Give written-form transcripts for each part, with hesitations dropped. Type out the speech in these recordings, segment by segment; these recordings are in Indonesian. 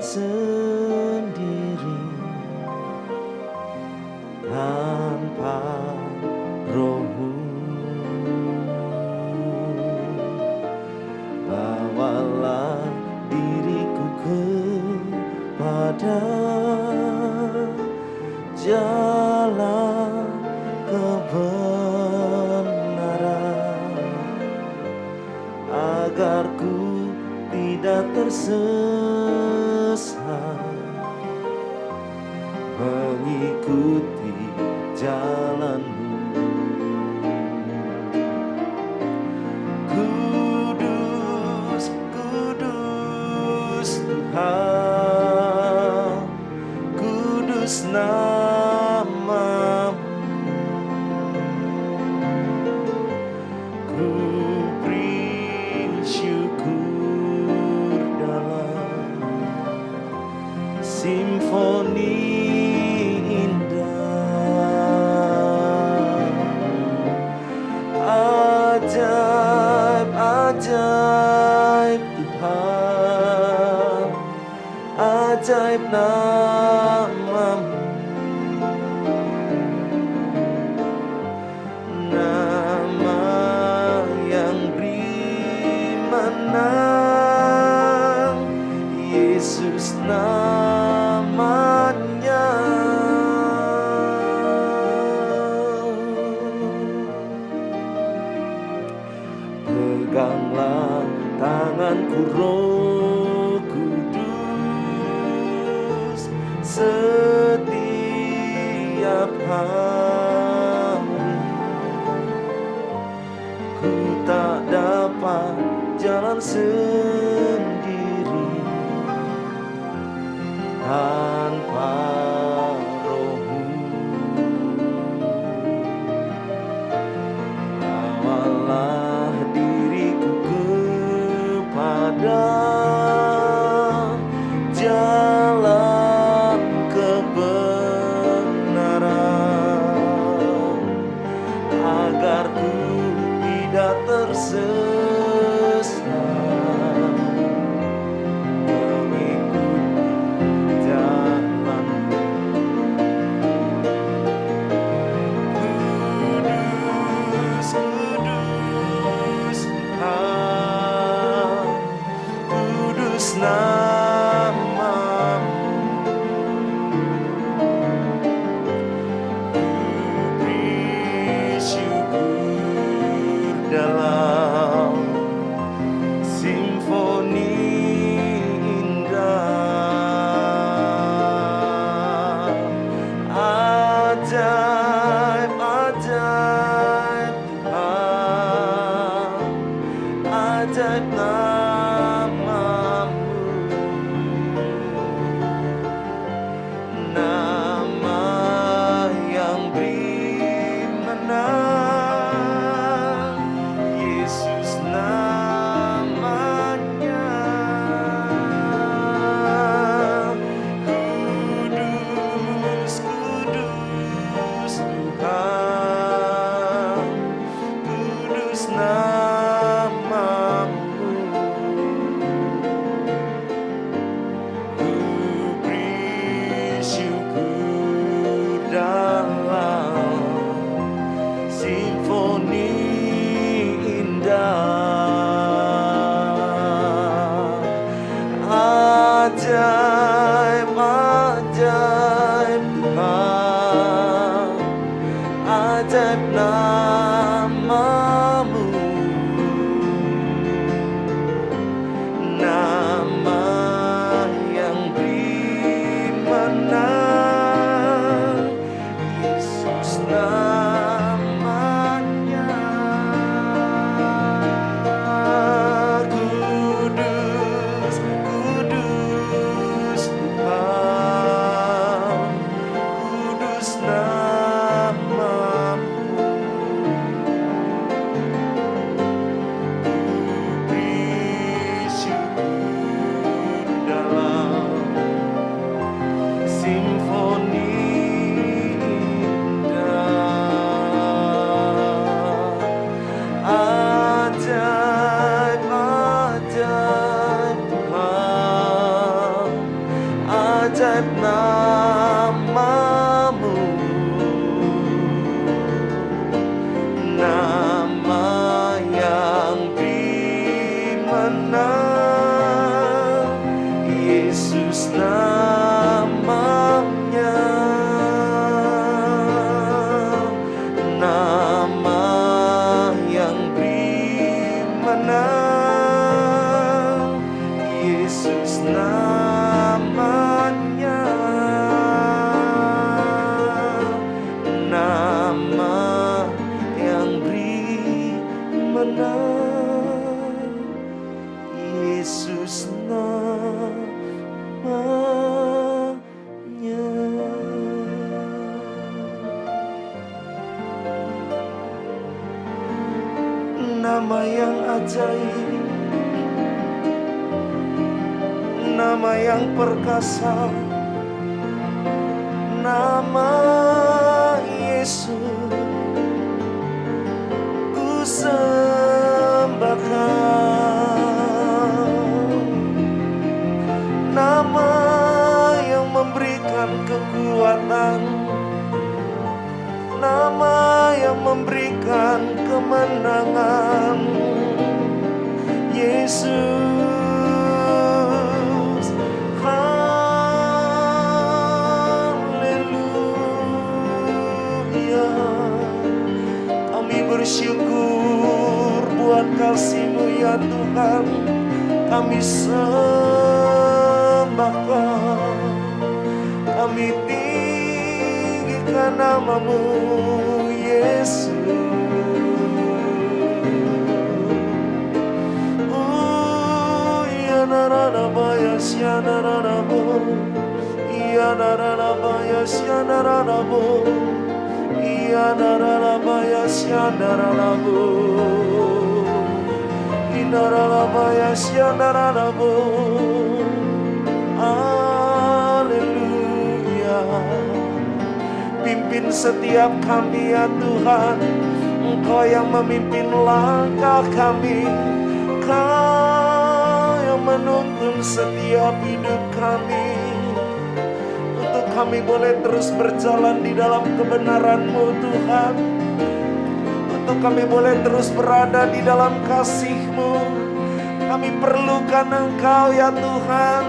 sendiri tanpa Roh-Mu. Bawalah diriku kepada jalan kebenaran, agar ku tidak tersesat mengikuti jalan-Mu. Kudus, kudus Tuhan, kudus nama-Mu. Ku beri syukur dalam simfoni indah. Ajaib, ajaib Tuhan, ajaib nama-Mu. Nama yang beri menang, Yesus namanya. Peganglah tanganku Roh Kudus setiap hari. Ku tak dapat jalan sendiri tanpa Roh-Mu. Bawalah diriku kepada jalan kebenaran, agar ku tidak tersesat mengikuti jalan-Mu. ajaib namamu, nama yang beri menang, Yesus namanya, nama yang beri menang, Yesus namanya, nama yang beri menang, Yesus namanya. Nama yang ajaib, nama yang perkasa, nama Yesus ku sembahkan, nama yang memberikan kekuatan, nama yang memberikan kemenangan, Yesus. Haleluya. Kami bersyukur buat kasih-Mu ya Tuhan. Kami sembahkan, kami tinggikan nama-Mu Yesus. Ya narabaya sia narabo, ya narabaya sia narabo, ya narabaya sia narabo, inarabaya sia narabo. Haleluya. Pimpin setiap kami ya Tuhan, Engkau yang memimpin langkah kami, Kau yang menuntun setiap hidup kami, untuk kami boleh terus berjalan di dalam kebenaran-Mu Tuhan, untuk kami boleh terus berada di dalam kasih-Mu. Kami perlukan Engkau ya Tuhan,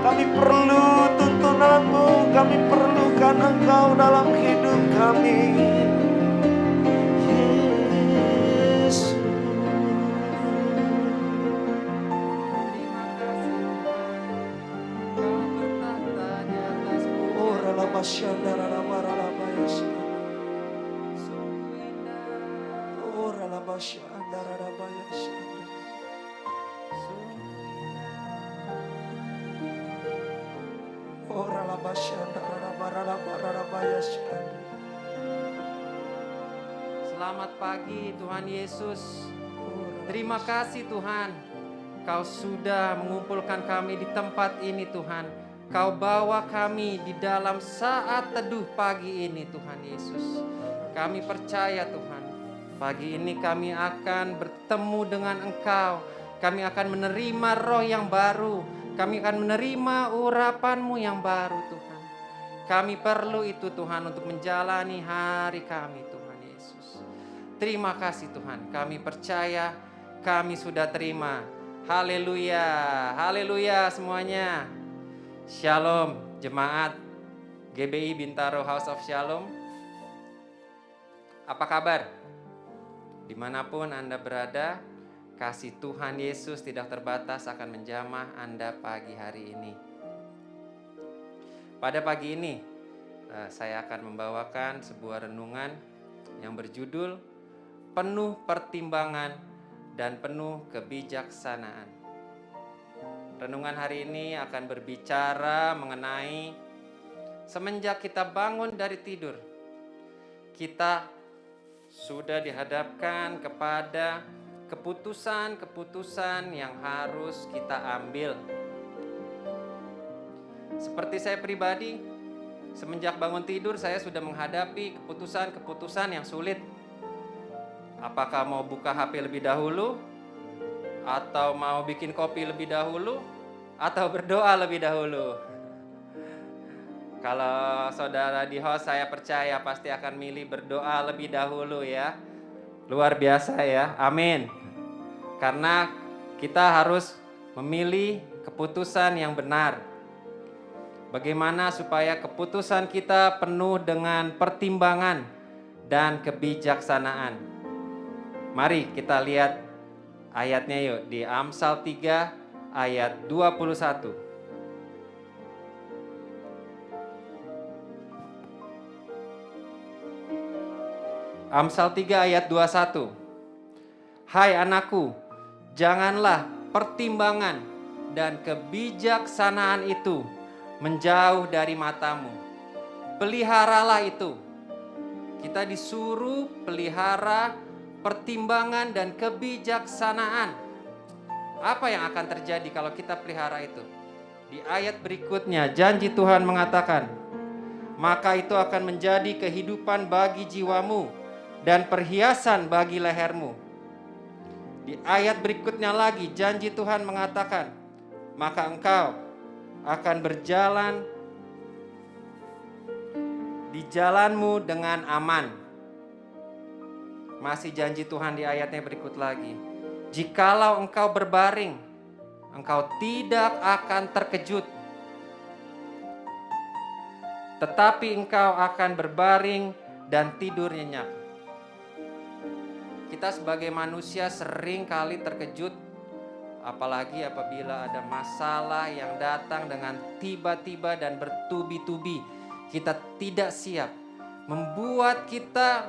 kami perlu tuntunan-Mu, kami perlukan Engkau dalam hidup kami. Yesus. Oh ralabasyanda ralabaralabayasya. Oh ralabasyanda ralabayasya. Oh ralabasyanda ralabaralabayasya. Selamat pagi Tuhan Yesus. Terima kasih Tuhan, Kau sudah mengumpulkan kami di tempat ini Tuhan. Kau bawa kami di dalam saat teduh pagi ini Tuhan Yesus. Kami percaya Tuhan, pagi ini kami akan bertemu dengan Engkau. Kami akan menerima roh yang baru. Kami akan menerima urapan-Mu yang baru Tuhan. Kami perlu itu Tuhan untuk menjalani hari kami Tuhan Yesus. Terima kasih Tuhan, kami percaya kami sudah terima. Haleluya, haleluya semuanya. Shalom jemaat GBI Bintaro House of Shalom. Apa kabar? Dimanapun Anda berada, kasih Tuhan Yesus tidak terbatas akan menjamah Anda pagi hari ini. Pada pagi ini, saya akan membawakan sebuah renungan yang berjudul Penuh Pertimbangan dan Penuh Kebijaksanaan. Renungan hari ini akan berbicara mengenai semenjak kita bangun dari tidur, kita sudah dihadapkan kepada keputusan-keputusan yang harus kita ambil. Seperti saya pribadi, semenjak bangun tidur saya sudah menghadapi keputusan-keputusan yang sulit. Apakah mau buka HP lebih dahulu, atau mau bikin kopi lebih dahulu, atau berdoa lebih dahulu. Kalau saudara di host, saya percaya pasti akan milih berdoa lebih dahulu ya. Luar biasa ya, amin. Karena kita harus memilih keputusan yang benar. Bagaimana supaya keputusan kita penuh dengan pertimbangan dan kebijaksanaan. Mari kita lihat ayatnya yuk, di Amsal 3 ayat 21. Amsal 3 ayat 21. Hai anakku, janganlah pertimbangan dan kebijaksanaan itu menjauh dari matamu. Peliharalah itu. Kita disuruh pelihara pertimbangan dan kebijaksanaan. Apa yang akan terjadi kalau kita pelihara itu? Di ayat berikutnya, janji Tuhan mengatakan, maka itu akan menjadi kehidupan bagi jiwamu dan perhiasan bagi lehermu. Di ayat berikutnya lagi, janji Tuhan mengatakan, maka engkau akan berjalan di jalanmu dengan aman. Masih janji Tuhan di ayatnya berikut lagi. Jikalau engkau berbaring, engkau tidak akan terkejut. Tetapi engkau akan berbaring dan tidur nyenyak. Kita sebagai manusia sering kali terkejut, apalagi apabila ada masalah yang datang dengan tiba-tiba dan bertubi-tubi. Kita tidak siap, membuat kita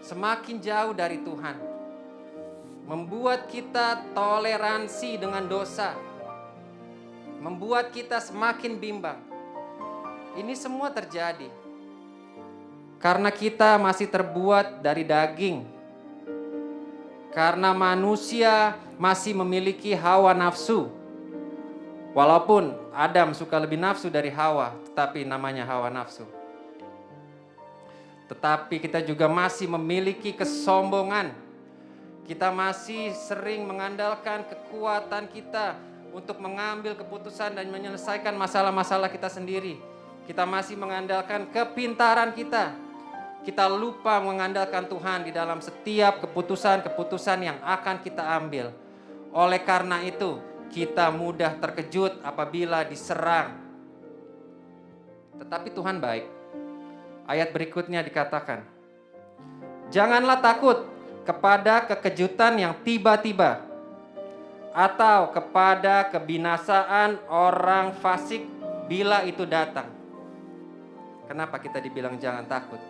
semakin jauh dari Tuhan, membuat kita toleransi dengan dosa, membuat kita semakin bimbang. Ini semua terjadi karena kita masih terbuat dari daging. Karena manusia masih memiliki hawa nafsu. Walaupun Adam suka lebih nafsu dari Hawa, tetapi namanya hawa nafsu. Tetapi kita juga masih memiliki kesombongan. Kita masih sering mengandalkan kekuatan kita untuk mengambil keputusan dan menyelesaikan masalah-masalah kita sendiri. Kita masih mengandalkan kepintaran kita. Kita lupa mengandalkan Tuhan di dalam setiap keputusan-keputusan yang akan kita ambil. Oleh karena itu, kita mudah terkejut apabila diserang. Tetapi Tuhan baik. Ayat berikutnya dikatakan, janganlah takut kepada kekejutan yang tiba-tiba, atau kepada kebinasaan orang fasik bila itu datang. Kenapa kita dibilang jangan takut?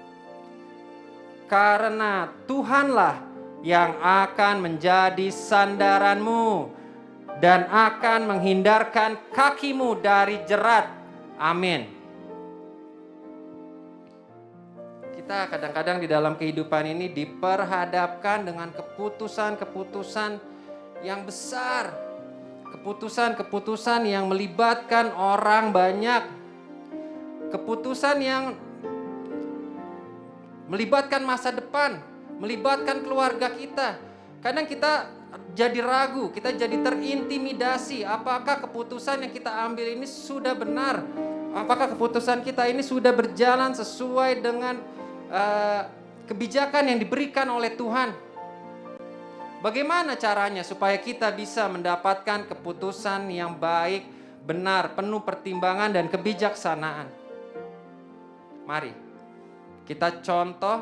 Karena Tuhanlah yang akan menjadi sandaranmu dan akan menghindarkan kakimu dari jerat. Amin. Kita kadang-kadang di dalam kehidupan ini diperhadapkan dengan keputusan-keputusan yang besar. Keputusan-keputusan yang melibatkan orang banyak. Keputusan yang melibatkan masa depan, melibatkan keluarga kita. Kadang kita jadi ragu, kita jadi terintimidasi. Apakah keputusan yang kita ambil ini sudah benar? Apakah keputusan kita ini sudah berjalan sesuai dengan kebijakan yang diberikan oleh Tuhan? Bagaimana caranya supaya kita bisa mendapatkan keputusan yang baik, benar, penuh pertimbangan dan kebijaksanaan? Mari kita contoh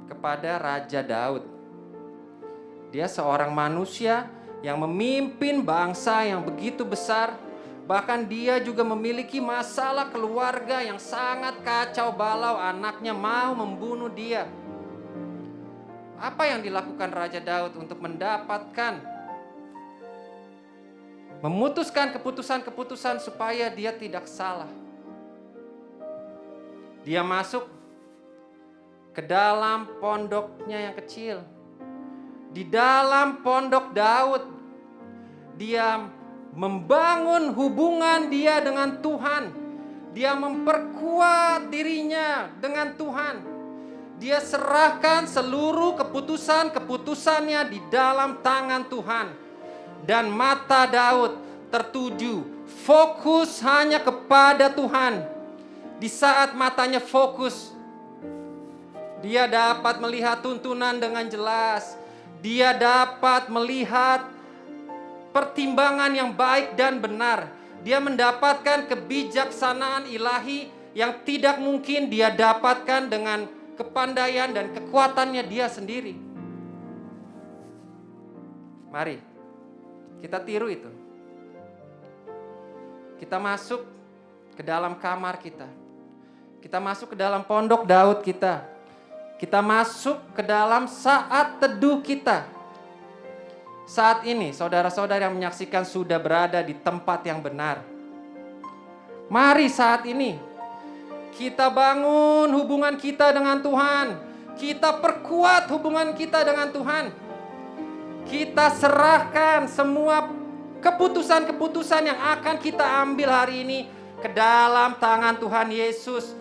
kepada Raja Daud. Dia seorang manusia yang memimpin bangsa yang begitu besar. Bahkan dia juga memiliki masalah keluarga yang sangat kacau balau. Anaknya mau membunuh dia. Apa yang dilakukan Raja Daud untuk memutuskan keputusan-keputusan supaya dia tidak salah? Dia masuk ke dalam pondoknya yang kecil. Di dalam pondok Daud, dia membangun hubungan dia dengan Tuhan. Dia memperkuat dirinya dengan Tuhan. Dia serahkan seluruh keputusan-keputusannya di dalam tangan Tuhan. Dan mata Daud tertuju, fokus hanya kepada Tuhan. Di saat matanya fokus, dia dapat melihat tuntunan dengan jelas. Dia dapat melihat pertimbangan yang baik dan benar. Dia mendapatkan kebijaksanaan ilahi yang tidak mungkin dia dapatkan dengan kepandaian dan kekuatannya dia sendiri. Mari kita tiru itu. Kita masuk ke dalam kamar kita. Kita masuk ke dalam pondok Daud kita. Kita masuk ke dalam saat teduh kita. Saat ini saudara-saudara yang menyaksikan sudah berada di tempat yang benar. Mari saat ini kita bangun hubungan kita dengan Tuhan. Kita perkuat hubungan kita dengan Tuhan. Kita serahkan semua keputusan-keputusan yang akan kita ambil hari ini ke dalam tangan Tuhan Yesus.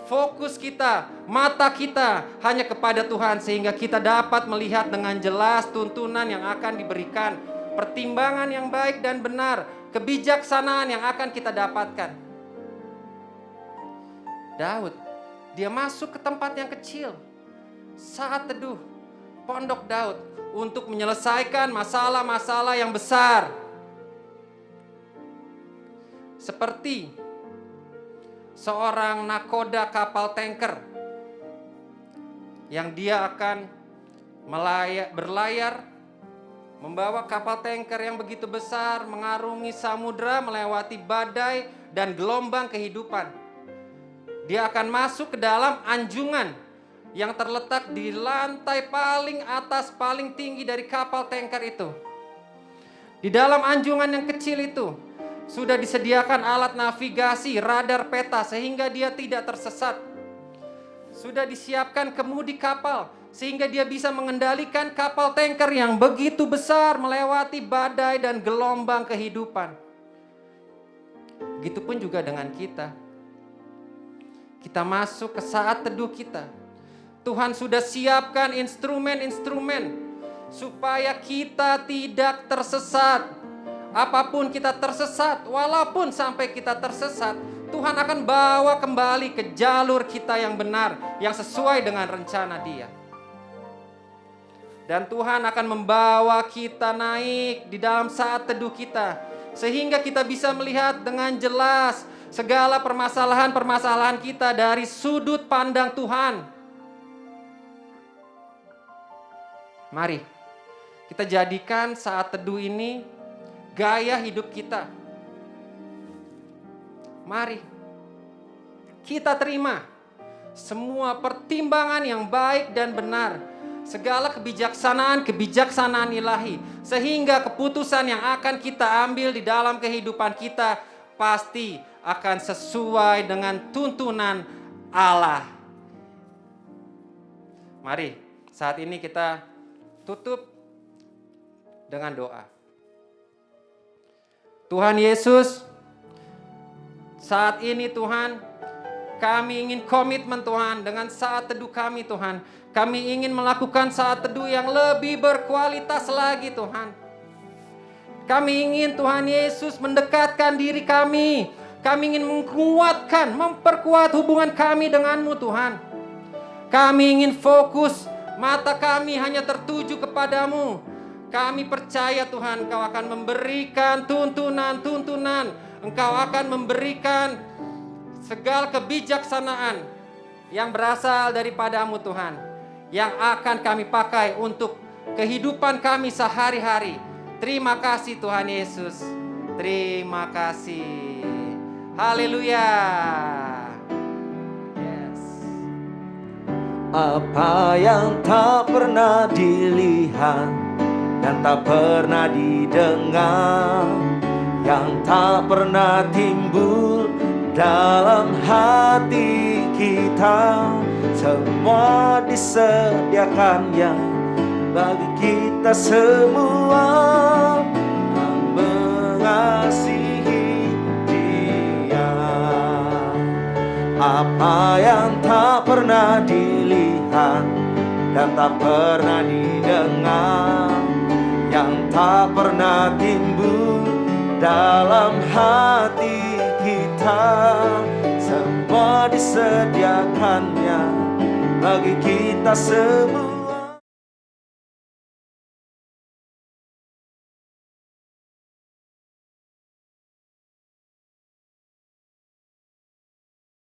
Fokus kita, mata kita hanya kepada Tuhan sehingga kita dapat melihat dengan jelas tuntunan yang akan diberikan, pertimbangan yang baik dan benar, kebijaksanaan yang akan kita dapatkan. Daud, dia masuk ke tempat yang kecil, saat teduh, pondok Daud, untuk menyelesaikan masalah-masalah yang besar. Seperti seorang nakoda kapal tanker yang dia akan berlayar membawa kapal tanker yang begitu besar, mengarungi samudra, melewati badai dan gelombang kehidupan. Dia akan masuk ke dalam anjungan yang terletak di lantai paling atas, paling tinggi dari kapal tanker itu. Di dalam anjungan yang kecil itu sudah disediakan alat navigasi, radar peta sehingga dia tidak tersesat. Sudah disiapkan kemudi kapal sehingga dia bisa mengendalikan kapal tanker yang begitu besar melewati badai dan gelombang kehidupan. Begitupun juga dengan kita. Kita masuk ke saat teduh kita. Tuhan sudah siapkan instrumen-instrumen supaya kita tidak tersesat. Apapun kita tersesat, walaupun sampai kita tersesat, Tuhan akan bawa kembali ke jalur kita yang benar, yang sesuai dengan rencana Dia. Dan Tuhan akan membawa kita naik di dalam saat teduh kita, sehingga kita bisa melihat dengan jelas segala permasalahan-permasalahan kita dari sudut pandang Tuhan. Mari kita jadikan saat teduh ini gaya hidup kita. Mari kita terima semua pertimbangan yang baik dan benar, segala kebijaksanaan ilahi, sehingga keputusan yang akan kita ambil di dalam kehidupan kita pasti akan sesuai dengan tuntunan Allah. Mari saat ini kita tutup dengan doa. Tuhan Yesus, saat ini Tuhan, kami ingin komitmen Tuhan dengan saat teduh kami Tuhan. Kami ingin melakukan saat teduh yang lebih berkualitas lagi Tuhan. Kami ingin Tuhan Yesus mendekatkan diri kami. Kami ingin memperkuat hubungan kami dengan-Mu Tuhan. Kami ingin fokus, mata kami hanya tertuju kepadamu. Kami percaya Tuhan, Engkau akan memberikan tuntunan-tuntunan. Engkau akan memberikan segala kebijaksanaan yang berasal daripadamu Tuhan, yang akan kami pakai untuk kehidupan kami sehari-hari. Terima kasih Tuhan Yesus. Terima kasih. Haleluya. Yes. Apa yang tak pernah dilihat dan tak pernah didengar, yang tak pernah timbul dalam hati kita, semua disediakannya bagi kita semua yang mengasihi Dia. Apa yang tak pernah dilihat dan tak pernah didengar, yang tak pernah timbul dalam hati kita, semua disediakannya bagi kita semua.